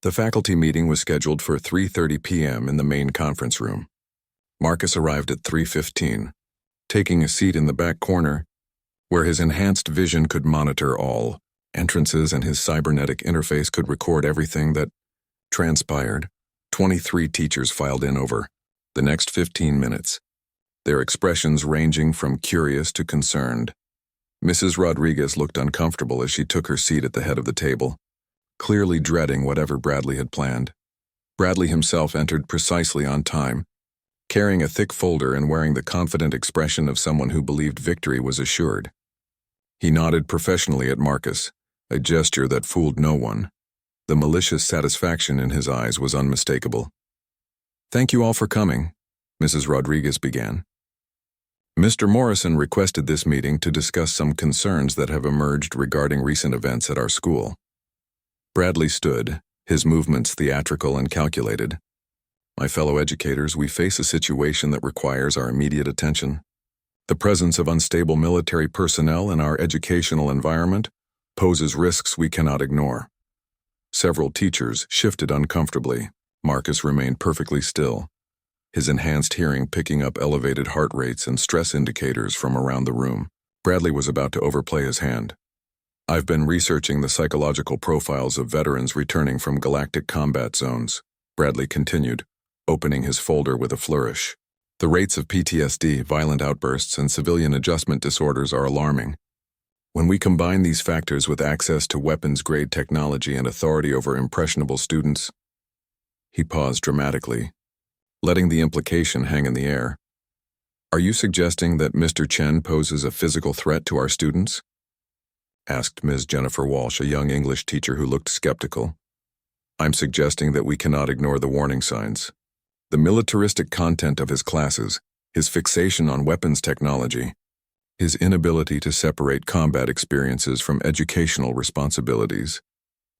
The faculty meeting was scheduled for 3:30 p.m. in the main conference room. Marcus arrived at 3:15, taking a seat in the back corner, where his enhanced vision could monitor all entrances and his cybernetic interface could record everything that transpired. 23 teachers filed in over the next 15 minutes, their expressions ranging from curious to concerned. Mrs. Rodriguez looked uncomfortable as she took her seat at the head of the table, clearly dreading whatever Bradley had planned. Bradley himself entered precisely on time, carrying a thick folder and wearing the confident expression of someone who believed victory was assured. He nodded professionally at Marcus, a gesture that fooled no one. The malicious satisfaction in his eyes was unmistakable. "Thank you all for coming," Mrs. Rodriguez began. "Mr. Morrison requested this meeting to discuss some concerns that have emerged regarding recent events at our school." Bradley stood, his movements theatrical and calculated. "My fellow educators, we face a situation that requires our immediate attention. The presence of unstable military personnel in our educational environment poses risks we cannot ignore." Several teachers shifted uncomfortably. Marcus remained perfectly still, his enhanced hearing picking up elevated heart rates and stress indicators from around the room. Bradley was about to overplay his hand. "I've been researching the psychological profiles of veterans returning from galactic combat zones," Bradley continued, opening his folder with a flourish. "The rates of PTSD, violent outbursts, and civilian adjustment disorders are alarming. When we combine these factors with access to weapons-grade technology and authority over impressionable students—" He paused dramatically, letting the implication hang in the air. "Are you suggesting that Mr. Chen poses a physical threat to our students?" asked Ms. Jennifer Walsh, a young English teacher who looked skeptical. "I'm suggesting that we cannot ignore the warning signs. The militaristic content of his classes, his fixation on weapons technology, his inability to separate combat experiences from educational responsibilities.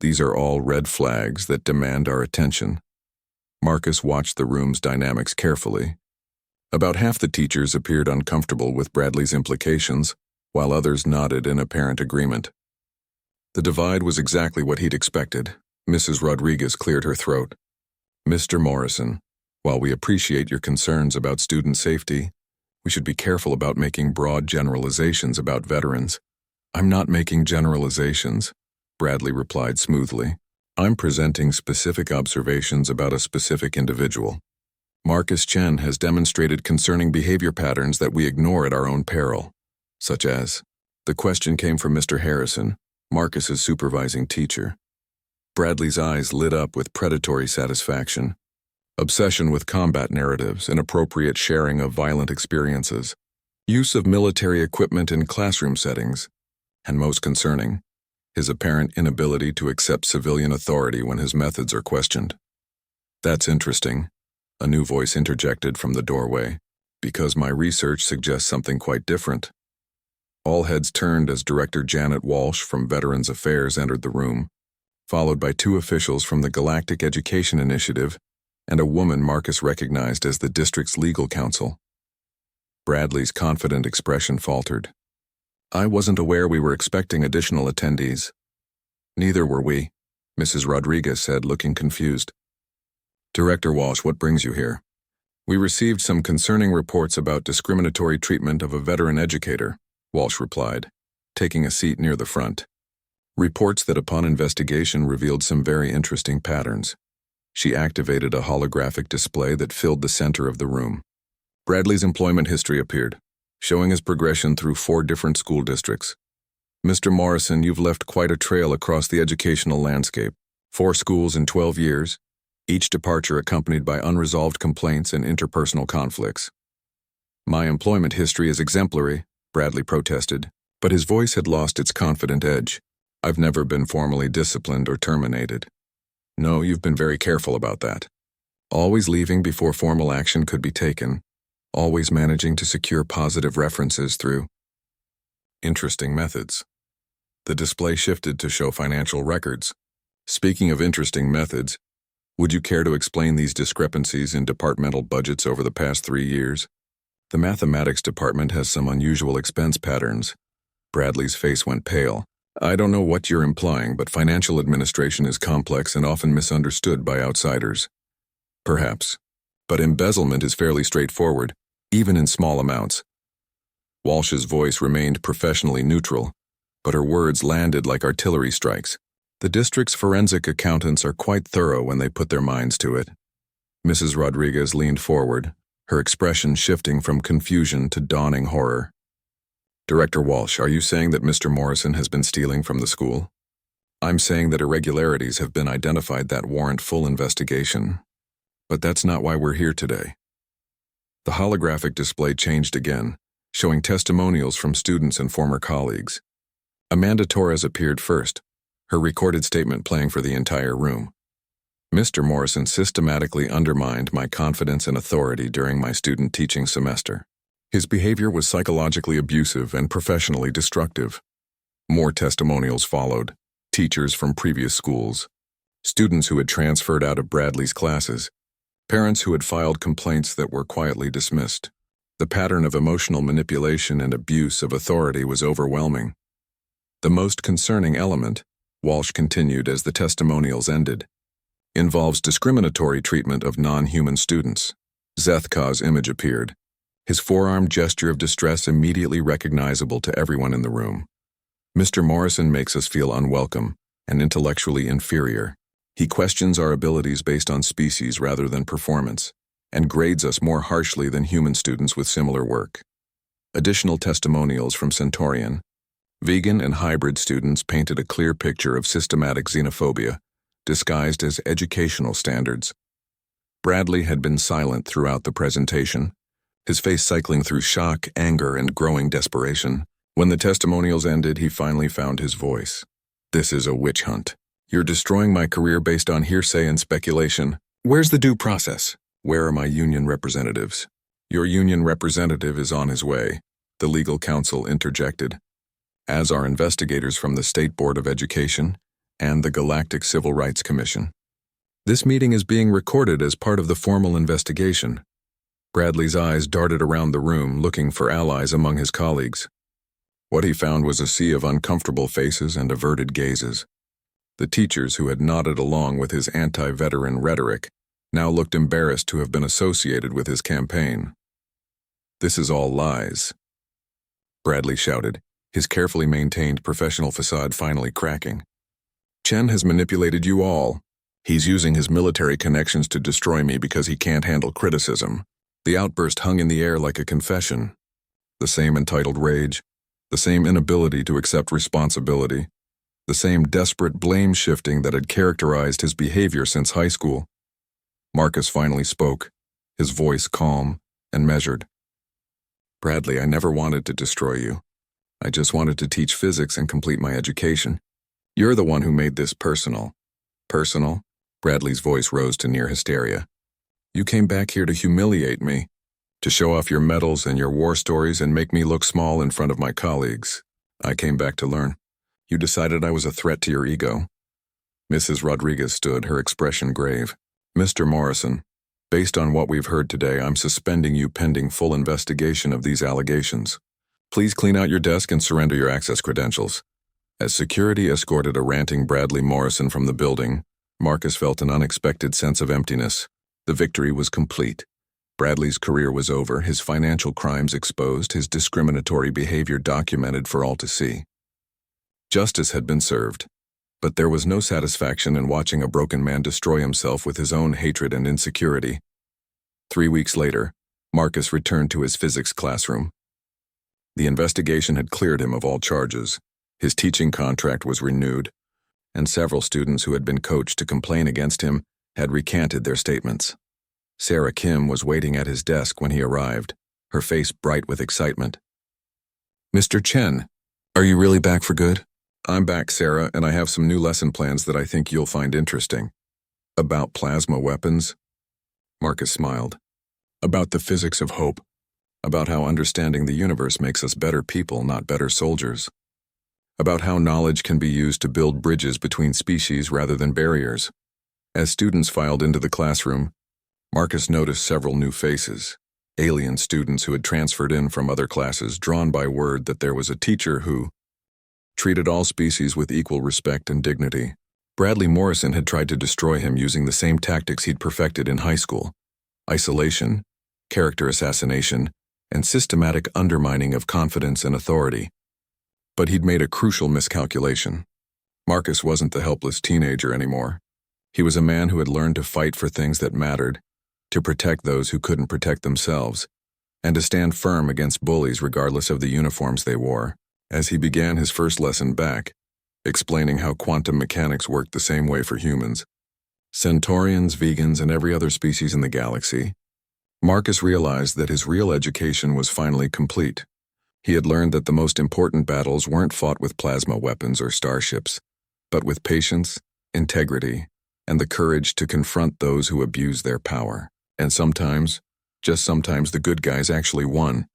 These are all red flags that demand our attention." Marcus watched the room's dynamics carefully. About half the teachers appeared uncomfortable with Bradley's implications, while others nodded in apparent agreement. The divide was exactly what he'd expected. Mrs. Rodriguez cleared her throat. "Mr. Morrison, while we appreciate your concerns about student safety, we should be careful about making broad generalizations about veterans." "I'm not making generalizations," Bradley replied smoothly. "I'm presenting specific observations about a specific individual. Marcus Chen has demonstrated concerning behavior patterns that we ignore at our own peril, such as—" The question came from Mr. Harrison, Marcus's supervising teacher. Bradley's eyes lit up with predatory satisfaction. obsession with combat narratives, inappropriate sharing of violent experiences, use of military equipment in classroom settings, and most concerning, his apparent inability to accept civilian authority when his methods are questioned. That's interesting, a new voice interjected from the doorway, because my research suggests something quite different. All heads turned as Director Janet Walsh from Veterans Affairs entered the room, followed by two officials from the Galactic Education Initiative and a woman Marcus recognized as the district's legal counsel. Bradley's confident expression faltered. I wasn't aware we were expecting additional attendees. Neither were we, Mrs. Rodriguez said, looking confused. Director Walsh, what brings you here? We received some concerning reports about discriminatory treatment of a veteran educator, Walsh replied, taking a seat near the front. Reports that upon investigation revealed some very interesting patterns. She activated a holographic display that filled the center of the room. Bradley's employment history appeared, showing his progression through 4 different school districts. Mr. Morrison, you've left quite a trail across the educational landscape. 4 schools in 12 years, each departure accompanied by unresolved complaints and interpersonal conflicts. My employment history is exemplary, Bradley protested, but his voice had lost its confident edge. I've never been formally disciplined or terminated. No, you've been very careful about that. Always leaving before formal action could be taken, always managing to secure positive references through interesting methods. The display shifted to show financial records. Speaking of interesting methods, would you care to explain these discrepancies in departmental budgets over the past 3 years? The mathematics department has some unusual expense patterns. Bradley's face went pale. I don't know what you're implying, but financial administration is complex and often misunderstood by outsiders. Perhaps. But embezzlement is fairly straightforward, even in small amounts. Walsh's voice remained professionally neutral, but her words landed like artillery strikes. The district's forensic accountants are quite thorough when they put their minds to it. Mrs. Rodriguez leaned forward, her expression shifting from confusion to dawning horror. Director Walsh, are you saying that Mr. Morrison has been stealing from the school? I'm saying that irregularities have been identified that warrant full investigation. But that's not why we're here today. The holographic display changed again, showing testimonials from students and former colleagues. Amanda Torres appeared first, her recorded statement playing for the entire room. Mr. Morrison systematically undermined my confidence and authority during my student teaching semester. His behavior was psychologically abusive and professionally destructive. More testimonials followed, teachers from previous schools, students who had transferred out of Bradley's classes, parents who had filed complaints that were quietly dismissed. The pattern of emotional manipulation and abuse of authority was overwhelming. The most concerning element, Walsh continued as the testimonials ended, involves discriminatory treatment of non-human students. Zethka's image appeared, his forearm gesture of distress immediately recognizable to everyone in the room. Mr. Morrison makes us feel unwelcome and intellectually inferior. He questions our abilities based on species rather than performance, and grades us more harshly than human students with similar work. Additional testimonials from Centaurian, vegan and hybrid students painted a clear picture of systematic xenophobia, disguised as educational standards. Bradley had been silent throughout the presentation, his face cycling through shock, anger, and growing desperation. When the testimonials ended, he finally found his voice. This is a witch hunt. You're destroying my career based on hearsay and speculation. Where's the due process? Where are my union representatives? Your union representative is on his way, the legal counsel interjected, as are investigators from the State Board of Education and the Galactic Civil Rights Commission. This meeting is being recorded as part of the formal investigation. Bradley's eyes darted around the room, looking for allies among his colleagues. What he found was a sea of uncomfortable faces and averted gazes. The teachers who had nodded along with his anti-veteran rhetoric now looked embarrassed to have been associated with his campaign. This is all lies, Bradley shouted, his carefully maintained professional facade finally cracking. Chen has manipulated you all. He's using his military connections to destroy me because he can't handle criticism. The outburst hung in the air like a confession. The same entitled rage, the same inability to accept responsibility, the same desperate blame-shifting that had characterized his behavior since high school. Marcus finally spoke, his voice calm and measured. "Bradley, I never wanted to destroy you. I just wanted to teach physics and complete my education. You're the one who made this personal." "Personal?" Bradley's voice rose to near hysteria. "You came back here to humiliate me, to show off your medals and your war stories and make me look small in front of my colleagues. I came back to learn. You decided I was a threat to your ego." Mrs. Rodriguez stood, her expression grave. "Mr. Morrison, based on what we've heard today, I'm suspending you pending full investigation of these allegations. Please clean out your desk and surrender your access credentials." As security escorted a ranting Bradley Morrison from the building, Marcus felt an unexpected sense of emptiness. The victory was complete. Bradley's career was over, his financial crimes exposed, his discriminatory behavior documented for all to see. Justice had been served, but there was no satisfaction in watching a broken man destroy himself with his own hatred and insecurity. 3 weeks later, Marcus returned to his physics classroom. The investigation had cleared him of all charges. His teaching contract was renewed, and several students who had been coached to complain against him had recanted their statements. Sarah Kim was waiting at his desk when he arrived, her face bright with excitement. "Mr. Chen, are you really back for good?" "I'm back, Sarah, and I have some new lesson plans that I think you'll find interesting." "About plasma weapons?" Marcus smiled. "About the physics of hope. About how understanding the universe makes us better people, not better soldiers. About how knowledge can be used to build bridges between species rather than barriers." As students filed into the classroom, Marcus noticed several new faces, alien students who had transferred in from other classes, drawn by word that there was a teacher who treated all species with equal respect and dignity. Bradley Morrison had tried to destroy him using the same tactics he'd perfected in high school: isolation, character assassination, and systematic undermining of confidence and authority. But he'd made a crucial miscalculation. Marcus wasn't the helpless teenager anymore. He was a man who had learned to fight for things that mattered, to protect those who couldn't protect themselves, and to stand firm against bullies regardless of the uniforms they wore. As he began his first lesson back, explaining how quantum mechanics worked the same way for humans, Centaurians, vegans, and every other species in the galaxy, Marcus realized that his real education was finally complete. He had learned that the most important battles weren't fought with plasma weapons or starships, but with patience, integrity, and the courage to confront those who abuse their power. And sometimes, just sometimes, the good guys actually won.